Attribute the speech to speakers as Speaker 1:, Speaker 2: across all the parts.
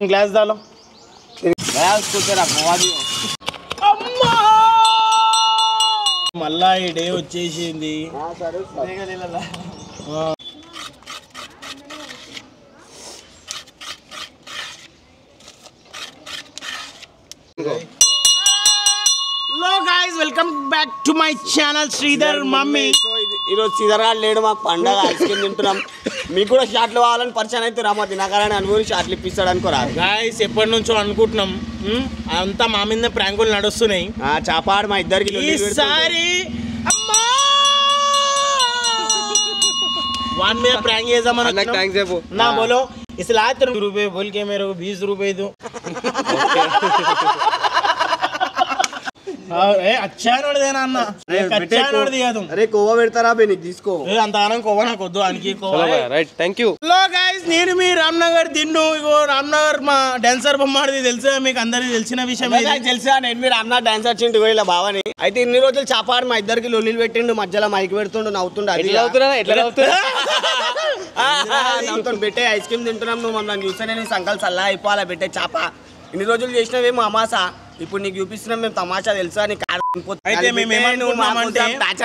Speaker 1: Glass దాలో మళ్ళా ఈ day వచ్చేసింది. Welcome back to my channel Sridhar mummy.
Speaker 2: ఈరోజు శ్రీధర్ గారు లేడు, మాకు పండగ ఐస్ క్రీమ్ తింటున్నాం. మీకు కూడా షాట్లు కావాలని పరిచయం అయితే రామా దినకరాన్ని అనుకుని షాట్లు ఇప్పిస్తాడు అనుకోరా.
Speaker 1: గాయస్ ఎప్పటి నుంచో అనుకుంటున్నాం, అంతా మా మీద ప్రాంకులు నడుస్తున్నాయి.
Speaker 2: చాపాడు మా ఇద్దరికి
Speaker 1: ఈసారి वन में प्रैंक ये जमाना
Speaker 2: थैंक्स है वो
Speaker 1: ना बोलो इसलिए आज ₹20 बोल के मेरे को ₹20 दो. अच्छा नोड़ देना अन्ना अच्छा नोड़ दिया तुम.
Speaker 2: अरे कोवा పెడతారా బే నీకు తీసుకో.
Speaker 1: అంత ఆనం కోవా నాకు వద్దు అనికి కోవా.
Speaker 2: Right thank you.
Speaker 1: హలో గైస్ నేను మీ రామ్నగర్ దిన్ను. ఇగో రామ్నగర్ మా డాన్సర్ బొమ్మాడిది తెలుసా మీకు అందరికి తెలిసిన విషయం.
Speaker 2: తెలుసా నేను మీ రామ్నగర్ డాన్సర్ చింటి ఇలా బావని. అయితే ఇన్ని రోజులు చాపాడు మా ఇద్దరికి లొల్లిలు పెట్టిండు, మధ్యలో మైక్ పెడుతుండు, నవ్వుతుండు. అది నవ్వుతుండు పెట్టే ఐస్ క్రీమ్ తింటున్నాం. నువ్వు మమ్మల్ని చూస్తేనే నీ సంకల్ సల్లా అయిపోవాలా పెట్టే చాప. ఇన్ని రోజులు చేసినవేమో అమాసా, ఇప్పుడు నీకు చూపిస్తున్నాం మేము తమాషా తెలుసా. నీకు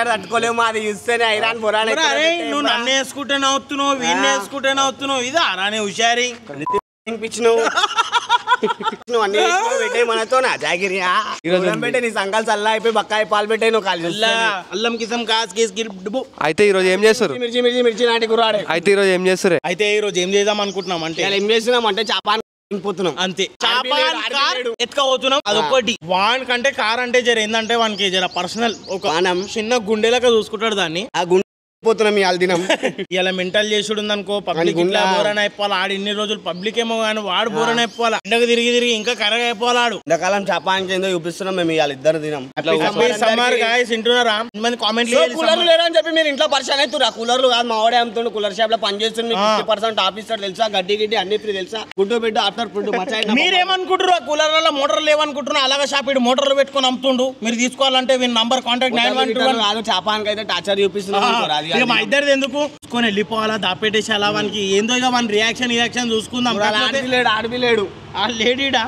Speaker 2: తట్టుకోలేము, అది చూస్తేనే ఐరాన్ బొరానే.
Speaker 1: నువ్వు నన్ను వేసుకుంటే నవ్వుతున్నావు, వీడిని వేసుకుంటే నవ్వుతున్నావు. ఇది అరానే హుషారి
Speaker 2: నువ్వు అన్ని పెట్టే మనతో నా జాగిరి పెట్టే నీ సంకల్ సల్లా అయిపోయి బక్కాయి పాలు పెట్టే నువ్వు కాలి
Speaker 1: అల్లం కిసం కాస్
Speaker 3: అయితే ఈ రోజు ఏం చేస్తారు?
Speaker 2: మిర్చి మిర్చి మిర్చి నాటి కుర్రాడే.
Speaker 3: అయితే ఈ రోజు ఏం చేస్తారు?
Speaker 1: అయితే ఈ రోజు ఏం చేద్దాం అనుకుంటున్నాం అంటే
Speaker 2: ఏం చేస్తున్నాం అంటే చాపాన్ పోతున్నాం
Speaker 1: అంతే. ఎత్తుకపోతున్నాం అదొకటి. వాన్ కంటే కార్ అంటే జర ఏంటంటే వానికి జర పర్సనల్ ఒక చిన్న గుండెలక చూసుకుంటాడు దాన్ని.
Speaker 2: ఆ గుండె పోతున్నాం ఇవాళ దినం.
Speaker 1: ఇలా మెంటల్ చేసుడు అనుకో, పబ్లిక్ ఇట్లా బోరన్ అయిపోవాలి. ఆడు ఇన్ని రోజులు పబ్లిక్ ఏమో కానీ వాడు బోరన్ అయిపోవాలి. ఎండకు తిరిగి తిరిగి ఇంకా కరగా అయిపోవాడు.
Speaker 2: ఎండాకాలం చాపానికి ఏందో చూపిస్తున్నాం మేము ఇవాళ ఇద్దరు దినం.
Speaker 1: సమ్మర్ గాయస్ వింటున్నారా? మంది కామెంట్లు
Speaker 2: కూలర్లు లేరని చెప్పి మీరు ఇంట్లో పరిచయం అవుతురా. కూలర్లు కాదు మా వాడే అమ్ముతుండు, కూలర్ షాప్ లో పనిచేస్తుంది. 50% ఆఫ్ ఇస్తాడు తెలుసా. గడ్డి గిడ్డి అన్ని ఫ్రీ తెలుసా. గుడ్డు బిడ్డ ఆఫ్టర్ ఫుడ్
Speaker 1: మీరేమనుకుంటారు? ఆ కూలర్లలో మోటార్లు లేవనుకుంటున్నారు. అలాగే షాప్ ఇటు మోటార్లు పెట్టుకుని అమ్ముతుండు. మీరు తీసుకోవాలంటే వీళ్ళ నంబర్ కాంటాక్ట్ 9121.
Speaker 2: చాపానికి అయితే టార్చర్ చూపిస్తున్నాం.
Speaker 1: మా ఇద్దరిది ఎందుకు తీసుకొని వెళ్ళిపోవాలా, దాపెట్టేసాలా. వానికి ఏందో ఇక మన రియాక్షన్ చూసుకుందాం.
Speaker 2: ఆడపిలేడు
Speaker 1: ఆ లేడీడా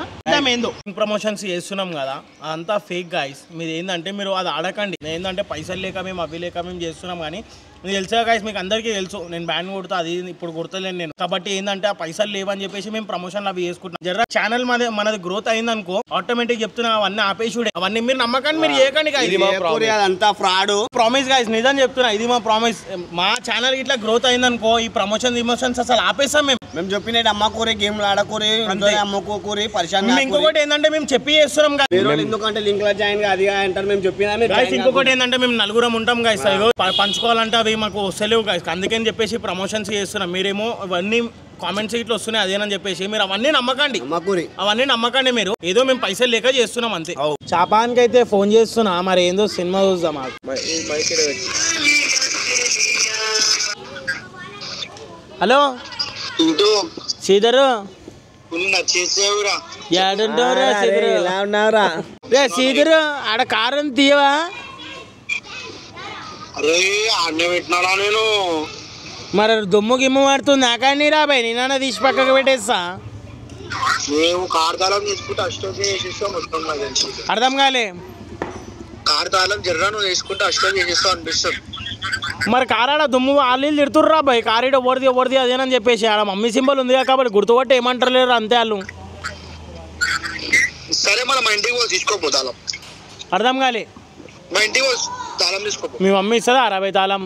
Speaker 1: ఏందో ప్రమోషన్స్ చేస్తున్నాం కదా, అదంతా ఫేక్ గాయస్. మీరు ఏంటంటే మీరు అది ఆడకండి. ఏంటంటే పైసలు లేక మేము అవి లేక మేము చేస్తున్నాం. కానీ మీకు తెలుసా గాయస్, మీకు అందరికీ తెలుసు నేను బ్యాన్ కొడతా, అది ఇప్పుడు కొడతలేను నేను. కాబట్టి ఏంటంటే ఆ పైసలు లేవని చెప్పేసి మేము ప్రమోషన్ అవి చేసుకుంటున్నాం. జర ఛానల్ మనది గ్రోత్ అయిందనుకో ఆటోమేటిక్ చెప్తున్నా అవన్నీ ఆపేసుడే. అవన్నీ మీరు నమ్మకండి, మీరు చేయకండి.
Speaker 2: అదంతా ఫ్రాడ్
Speaker 1: ప్రామిస్ గాయస్, నిజం చెప్తున్నా. ఇది మా ప్రామిస్. మా ఛానల్ ఇట్లా గ్రోత్ అయిందనుకో ఈ ప్రమోషన్స్ అసలు ఆపేసాం మేము.
Speaker 2: మేము చెప్పినట్టు అమ్మకూరే గేమ్లు ఆడకూరే అమ్మకోకూరి పరిశాన్.
Speaker 1: ఇంకొకటి ఏంటంటే మేము చెప్పి చేస్తున్నాం కదా,
Speaker 2: ఎందుకంటే లింక్ లో జాయిన్ అది అంటారు మేము చెప్పినా.
Speaker 1: ఇంకొకటి ఏంటంటే మేము నలుగురం ఉంటాం గాయస్, పంచుకోవాలంటే అవి మాకు వస్తలేవు గాయస్. అందుకని చెప్పేసి ప్రమోషన్స్ చేస్తున్నాం. మీరేమో అవన్నీ కామెంట్స్ ఇట్లా వస్తున్నాయి అదేనని చెప్పేసి మీరు అవన్నీ నమ్మకండి. అవన్నీ నమ్మకండి. మీరు ఏదో మేము పైసలు లేక చేస్తున్నాం అంతే. చాపానికి అయితే ఫోన్ చేస్తున్నా, మరి ఏందో సినిమా చూద్దాం. హలో శ్రీధరు, శ్రీధరు ఆడ కారు తీయవా? మరి దుమ్ము గిమ్ము పడుతుంది నాకాన్ని రాబాయ్, నేనన్నా తీసి పక్కకు పెట్టేస్తా. అర్థం కాలే. మరి కారాడ దుమ్ము వాళ్ళు తిడుతుర్రు రాబాయ్. కారీడ ఓడిది అదేనని చెప్పేసి ఆడ మమ్మీ సింబల్ ఉంది కాబట్టి గుర్తుపట్టి ఏమంటారు లేరు అంతే వాళ్ళు. అర్థం కాలే. మీ మమ్మీ ఇస్తుందా 60 తాళం?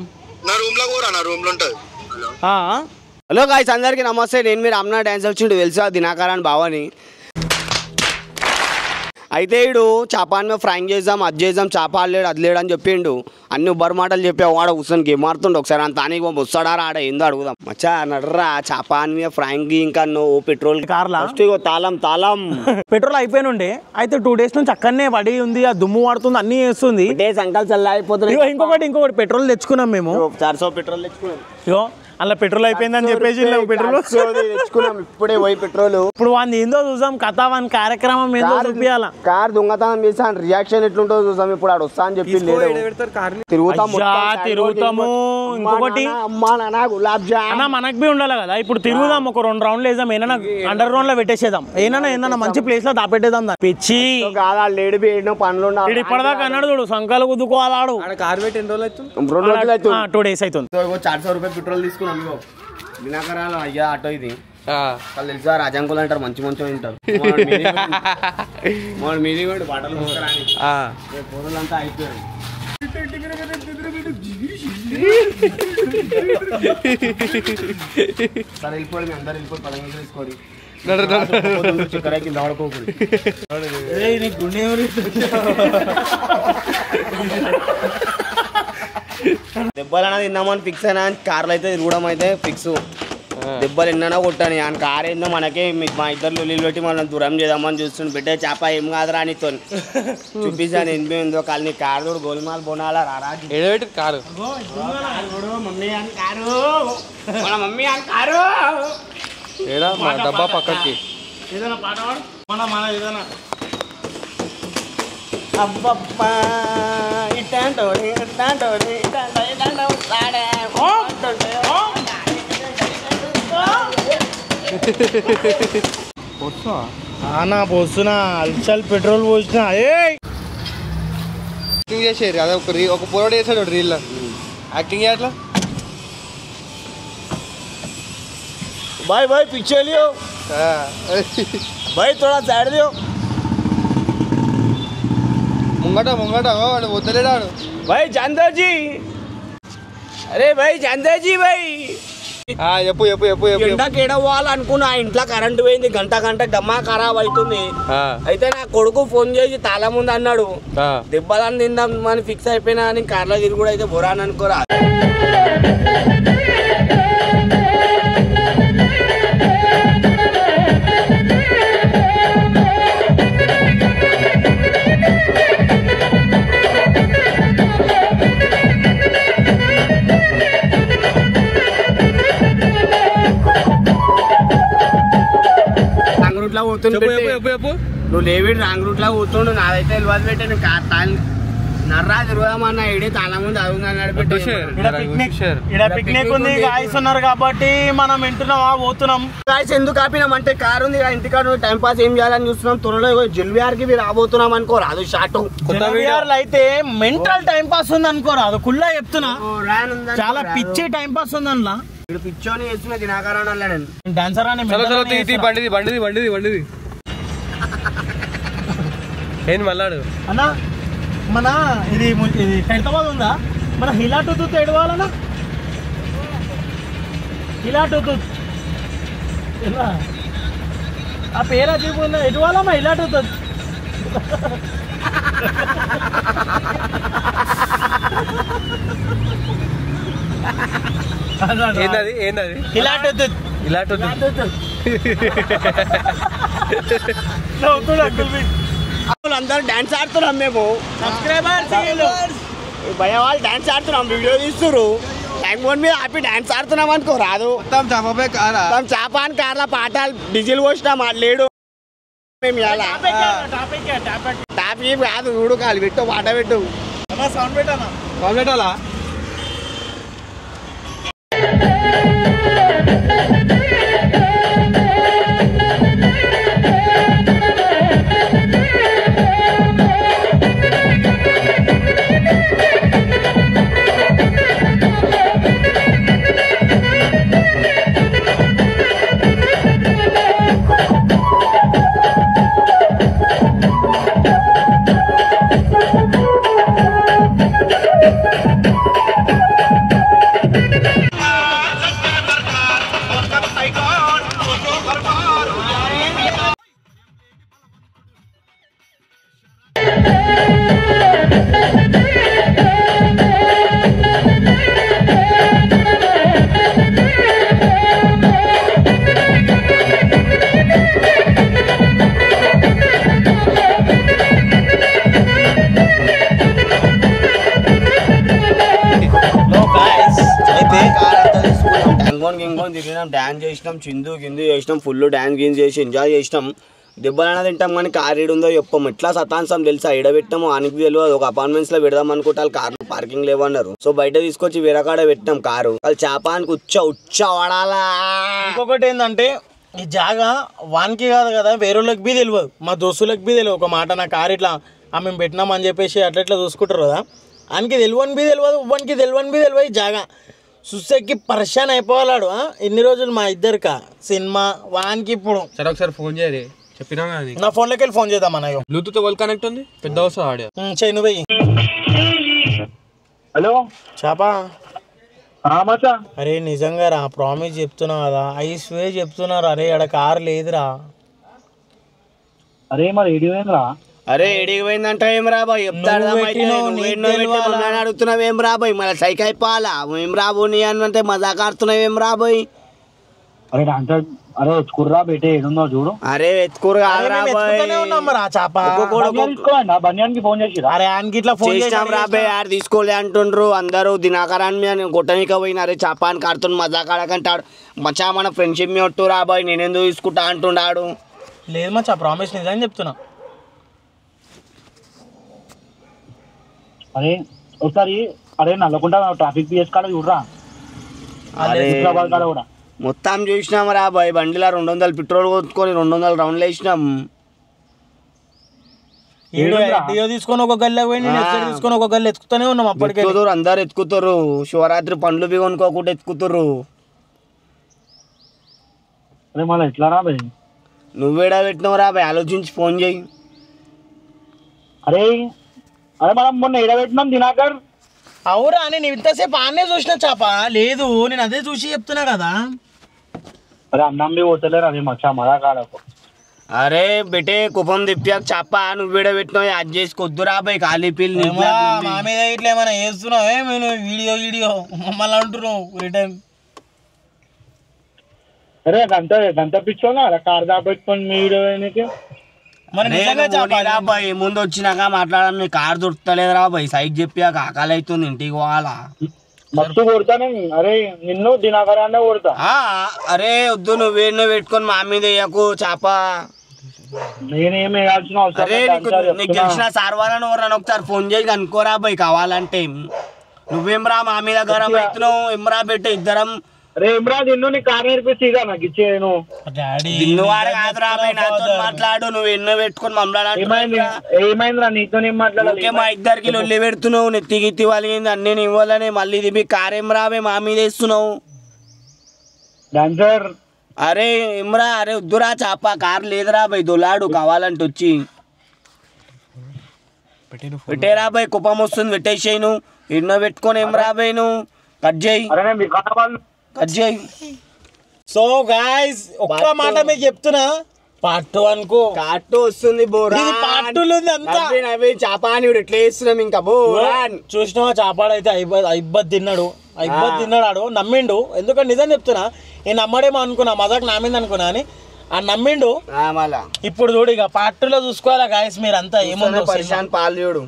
Speaker 2: హలో గాయ్స్ అందరికి నమస్తే. నేను మీరు అమ్నా డాన్స్ వచ్చిండు తెలుసా దినాకరాన్ని బావని. అయితే ఇడు చాపాన్ మీద ఫ్రాంక్ చేద్దాం, అది చేద్దాం, చాప ఆడలేడు అది లేడు అని చెప్పిండు. అన్ని ఉబ్బర్ మాటలు చెప్పావు. వాడ కూర్చొని గేమ్ ఆడుతుండు. ఒకసారి అంత తానికి వస్తాడా ఆడ ఏందో అడుగుదాం. మచ్చా నడరా చాపాన్ మీద ఫ్రాంక్ ఇంకా నువ్వు పెట్రోల్ కార్లా తాళం
Speaker 1: పెట్రోల్ అయిపోయినుండే. అయితే 2 days నుంచి అక్కడనే పడి ఉంది, ఆ దుమ్ము వాడుతుంది, అన్ని చేస్తుంది.
Speaker 2: సంకల్ చల్లా అయిపోతుంది.
Speaker 1: ఇంకొకటి పెట్రోల్ తెచ్చుకున్నాం మేము.
Speaker 2: 400 పెట్రోల్ తెచ్చుకున్నాం.
Speaker 1: ఇగో అలా పెట్రోల్ అయిపోయిందని చెప్పేసి పెట్రోల్
Speaker 2: తెచ్చుకున్నాం ఇప్పుడే పోయి పెట్రోల్.
Speaker 1: ఇప్పుడు వాడిని ఏందో చూసాం కథ వాని కార్యక్రమం ఏందో చూపియాల.
Speaker 2: కార్ దొంగతనం చేసి రియాక్షన్ ఎట్లుంటుందో చూసాం. ఇప్పుడు ఆడు వస్తా అని చెప్పి
Speaker 1: తిరుగుతాము. ఇంకొకటి
Speaker 2: గులాబ్ జామ్
Speaker 1: అన్న మనకు బి ఉండాలి కదా. ఇప్పుడు తిరుగుదాం, ఒక 2 రౌండ్లు వేద్దాం, ఏమైనా అండర్ గ్రౌండ్ లో పెట్టేసేద్దాం, ఏమైనా మంచి ప్లేస్ లో దాపెట్టేద్దాం. పిచ్చి
Speaker 2: లేడు పనులు
Speaker 1: ఇప్పటిదాకా అన్నాడు చూడు, సంకాలు కుదుకోవాలాడు.
Speaker 3: కార్ పెట్టి ఎన్ని రోజులు అవుతుంది?
Speaker 1: 2 days అవుతుంది.
Speaker 2: 400 రూపాయలు పెట్రోల్ తీసుకున్నాం. వినాకరాలు అయ్యా ఆటో ఇది వాళ్ళు తెలుసా రాజంకులు అంటారు, మంచి ఉంటారు. మీది బట్టలు పొరలంతా అయిపోయారు. సరే వెళ్ళిపోయి అందరు వెళ్ళిపోయి 10 నిమిషాలు తీసుకోండి. చిక్కర కింద ఆడుకోకూడదు. దెబ్బలన్నా తిన్నామని ఫిక్స్ అయినా కార్లు అయితే తిరగడం అయితే ఫిక్స్. దెబ్బలు ఎన్నైనా కొట్టాను ఆయన కార్ ఏందో మనకే మా ఇద్దరు లొల్లిలు పెట్టి మనం దూరం చేద్దామని చూస్తుండే. పెట్టే చేప ఏం కాదురా నీతో చూపించాను. ఎనిమిది ఉందో కాదు కార్ తోడు గోల్మాల్ బోనాలా రారాజు
Speaker 3: కారు
Speaker 2: మమ్మీ అని కారు మన మమ్మీ అని కారు
Speaker 3: ఏడా మా డబ్బా పక్కకి
Speaker 1: ఏదైనా పాట మన ఏదైనా
Speaker 2: అబ్బబ్బా ఇట్లాంటోడి
Speaker 1: పోస్తున్నా అల్చల్ పెట్రోల్ పోసిన.
Speaker 3: యాక్టింగ్ చేసేది అదే ఒక పోరాడు చేశాడు రీల్ యాక్టింగ్ చేయట్లా.
Speaker 2: भाई पीछे लियो भाई थोड़ा साइड दियो.
Speaker 3: ముంగట వాడు వద్దలేడాడు.
Speaker 2: भाई जानदेव जी अरे भाई जानदेव जी भाई
Speaker 3: చెప్పు
Speaker 2: ఎండకేడ పోవాలనుకున్నా. ఇంట్లో కరెంట్ పోయింది, గంట డమ్మా ఖరాబ్ అవుతుంది. అయితే నా కొడుకు ఫోన్ చేసి తాళం ఉంది అన్నాడు. దెబ్బలని తిందాం అని ఫిక్స్ అయిపోయినా అని కార్లో తిరుగుడు అయితే బొరాని అనుకోరా. నువ్వు లేవి రాంగ్ రూట్ లా కూర్చుండు. నాదైతే తెలియదు పెట్టాను కార్ నర్రా తిరుగుదామన్నా ఇడే తాళం ముందు అన్నాడు.
Speaker 1: పిక్నిక్ ఉంది, గాయస్ ఉన్నారు కాబట్టి మనం వింటున్నామా పోతున్నాం.
Speaker 2: గాయస్ ఎందుకు ఆపినామంటే కార్ ఉంది ఇంటికాడ టైం పాస్ ఏం చేయాలని చూస్తున్నాం. త్వరలో జల్విఆర్ కి రాబోతున్నాం అనుకో రాదు. షార్ట్
Speaker 1: అయితే మెంటల్ టైం పాస్ ఉంది అనుకో రాదు. కుల్లా చెప్తున్నా చాలా పిచ్చే టైం పాస్ ఉంది అందులో.
Speaker 2: పిచ్చోని వేస్తున్న దినాకరణ
Speaker 1: డాన్సర్ అని
Speaker 3: బండిది ఏం మళ్ళాడు
Speaker 1: అన్నా. మన ఇది హైదరాబాద్ ఉందా, మన హిలా టూత్ ఎడవాలన్నా. హిలా టూత్ ఆ పేరు చూపుందా ఎడవాలమ్మా హిలా టూత్.
Speaker 3: ఏంటది
Speaker 2: అందరూ డాన్స్ ఆడుతున్నాం. మేము భయ వాళ్ళు డాన్స్ ఆడుతున్నాం, వీడియో తీస్తున్నారు. ట్యాంక్ బోర్డ్ మీద ఆపి డాన్స్ ఆడుతున్నాం అనుకో రాదు. చాపాన్ కార్ల పాఠాలు డీజిల్ పోసినాం లేడు. మేము టాపిక్ కాదు చూడు కాలు పెట్టు పాట పెట్టు
Speaker 1: సౌండ్ పెట్టాలా.
Speaker 2: తిరిగినాం, డ్యాన్స్ చేసినాం, చిందు గిందు చేసినాం, ఫుల్ డ్యాన్స్ గిన్స్ చేసి ఎంజాయ్ చేసినాం. దెబ్బలైనా తింటాం కానీ కార్ ఈడుందో చెప్పం. ఎట్లా సతాంసం తెలుసా, పెట్టాము ఆనికి తెలియదు. ఒక అపార్ట్మెంట్స్ లో పెడదాం అనుకుంటే వాళ్ళు కార్లు పార్కింగ్ లేవన్నారు. సో బయట తీసుకొచ్చి వేరే కాడ పెట్టినాం కారు. వాళ్ళు చేపానికి ఉచ్చ వాడాలా.
Speaker 1: ఇంకొకటి ఏంటంటే ఈ జాగా వానికి కాదు కదా, వేరేళ్ళకి బీ తెలియదు, మా దోస్తులకు బీ తెలియదు. ఒక మాట నా కారు ఇట్లా మేము పెట్టినాం అని చెప్పేసి అట్లా చూసుకుంటారు కదా, ఆయనకి తెలియని బీ తెలియదు, వానికి తెలియని బీ తెలియదు. ఈ జాగా సుస్సెక్కి పరిశాన్ అయిపోవాలాడు. ఇన్ని రోజులు మా ఇద్దరికా సినిమా వానికి ఇప్పుడు
Speaker 4: సరే ఒకసారి ఫోన్ చేయరే, చెప్పినా
Speaker 1: నా ఫోన్లోకి వెళ్ళి ఫోన్ చేద్దాం అన్నయ్య.
Speaker 4: బ్లూటూత్ వల్ కనెక్ట్ ఉంది, పెద్ద వస్తా ఆడియో.
Speaker 1: చెయ్యి నువ్వు వెయ్యి.
Speaker 3: హలో
Speaker 1: చాపా
Speaker 3: మచ్చా,
Speaker 1: అరే నిజంగా రా, ప్రామిస్ చెప్తున్నా కదా, ఐస్వే చెప్తున్నారు. అరే ఆడ కారు లేదురా.
Speaker 3: అరే మరి ఏడిపోయిందిరా?
Speaker 2: అరే ఎడికి పోయిందంట ఏం రాబాయ్ చెప్తాడు. అడుగుతున్నావు ఏం రాబాయ్, మళ్ళీ సైక్ అయిపోవాలా ఏం రాబోని అంటే మజాక్ ఆడుతున్నావు ఏం రాబోయ్.
Speaker 3: అరే అరే ఎత్తుకుర్రా బేటే ఏడుందో చూడు.
Speaker 2: అరే ఎత్తుకోరు
Speaker 3: బన్యానికి ఫోన్ చేసిరా?
Speaker 1: అరే ఆయనకి ఇట్లా ఫోన్
Speaker 2: చేసినాం రాబాయ్, ఆడు తీసుకోలే అంటుండ్రు అందరూ. దినాకరాన్ని కొట్టనిక పోయిన. అరే చాపానికి ఆడుతున్న మజాక్ ఆడకంటాడు. మచ్చా మన ఫ్రెండ్షిప్ మీ ఒట్టు రాబాయ్, నేనెందుకు తీసుకుంటా అంటుండాడు.
Speaker 1: లేదు మచ్చా, ప్రామిస్ నిజం చెప్తున్నా.
Speaker 3: అరే ఒకసారి అరే నల్లకుండా ట్రాఫిక్ పిఎస్ కాడ చూడరా, హైదరాబాద్ కాడ కూడా
Speaker 2: మొత్తం చూసినాం రాబాయ్. బండిలో 200 పెట్రోల్ కొట్టుకొని 200 రౌండ్లు వేసినాం.
Speaker 1: డియో తీసుకొని ఒక గల్లె పోయి తీసుకొని ఒక గల్లె ఎత్తుకుతూనే ఉన్నాం. అప్పటికే
Speaker 2: అందరు ఎత్తుకుతారు. శివరాత్రి పండ్లు బి కొనుక్కోకుండా ఎత్తుకుతారు.
Speaker 3: అరే మళ్ళీ ఎట్లా రాబాయ్?
Speaker 2: నువ్వేడా పెట్టినావు రాబాయ్, ఆలోచించి ఫోన్ చేయి.
Speaker 3: అరే అరే మనం మొన్న ఎడబెట్టినాం దినాకర్.
Speaker 1: అవురా, నేను ఇంతసేపు ఆనే చూసిన చాప లేదు, నేను అదే చూసి చెప్తున్నా కదా.
Speaker 3: అరే అన్నం బి పోతలేరు. అదే మచ్చా మరా కాడకు.
Speaker 2: అరే బెటే కుపం తిప్పాక చెప్ప నువ్వేడా పెట్టినావు, యాడ్ చేసి కొద్దు రాబాయ్. ఖాళీ పిల్లి
Speaker 1: మా మీద ఇట్లా ఏమైనా చేస్తున్నావు మేము వీడియో మమ్మల్ని అంటున్నావు రిటర్న్.
Speaker 3: అరే గంట పిచ్చోనా అలా కార్ దాపెట్టుకొని మీ వీడియో
Speaker 2: రాబాయ్. ముందు వచ్చినాక మాట్లాడాలి. నీ కారు దొరుకుతలేదు రాబాయ్, సైక్ చెప్పాక ఆకలి అవుతుంది, ఇంటికి పోవాలా.
Speaker 3: మస్తు కొడతాను. అరే నిన్ను దినాకరాన్నే కొడతా.
Speaker 2: అరే వద్దు, నువ్వేన్నో పెట్టుకొని మా మీద వేయకు చాప.
Speaker 3: నేనేం వేయాల్సిన అవసరం
Speaker 2: అరే నీకు గెలిచిన సార్ వాళ్ళని ఎవరన్నా ఒకసారి ఫోన్ చేసి అనుకోరా బాయ్ కావాలంటే. నువ్వేం రా మా మీద గరం అవుతున్నావు, ఎమ్రా పెట్టే ఇద్దరం.
Speaker 3: అరే ఇమ్రా నిన్ను నీ కార్ నేర్పిస్తే ఇక నాకు ఇచ్చేను.
Speaker 2: దిన్నువాడు కాదు రాబాయ్, నాతో మాట్లాడు. నువ్వు ఎన్నో పెట్టుకొని మమ్మల్ని
Speaker 3: ఏమైందిరా నీతో ఏం మాట్లాడాలి?
Speaker 2: మా ఇద్దరికి లొల్లి పెడుతున్నావు, నెత్తి గిత్తి వాళ్ళకి అన్ని ఇవ్వాలని. మళ్ళీ ఇది కారేం రాబే మా మీద వేస్తున్నావు.
Speaker 3: డాన్సర్
Speaker 2: అరే ఇమ్రా, అరే వద్దురా చాప, కారు లేదురా బాయ్, దొలాడు కావాలంటే వచ్చి పెట్టేరా బాయ్. కుప్పం వస్తుంది, పెట్టేసేయి. నువ్వు ఎన్నో పెట్టుకొని ఏం రాబాయ్, నువ్వు కట్ చేయి, కట్ చేయి.
Speaker 1: సో గాయ్స్ ఒక్క మాట మీకు చెప్తున్నా, పార్ట్ 1 కు
Speaker 2: కాటు వస్తుంది బోరా.
Speaker 1: పార్ట్ 2 అంతా
Speaker 2: చాపాని ఎట్లా వేస్తున్నాం ఇంకా బోరా.
Speaker 1: చూసినావా చాపాడైతే ఇబ్బంది తిన్నాడు ఆడు, నమ్మిండు. ఎందుకంటే నిజం చెప్తున్నా, నేను నమ్మడేమో అనుకున్నా, మజాక్ నా మీద అనుకున్నా అని ఆ నమ్మిండు. ఇప్పుడు చూడు ఇక పార్ట్ 2 లో చూసుకోవాలా గాయస్ మీరంతా. ఏముందో
Speaker 2: పరిశాన్ పాలు చూడు.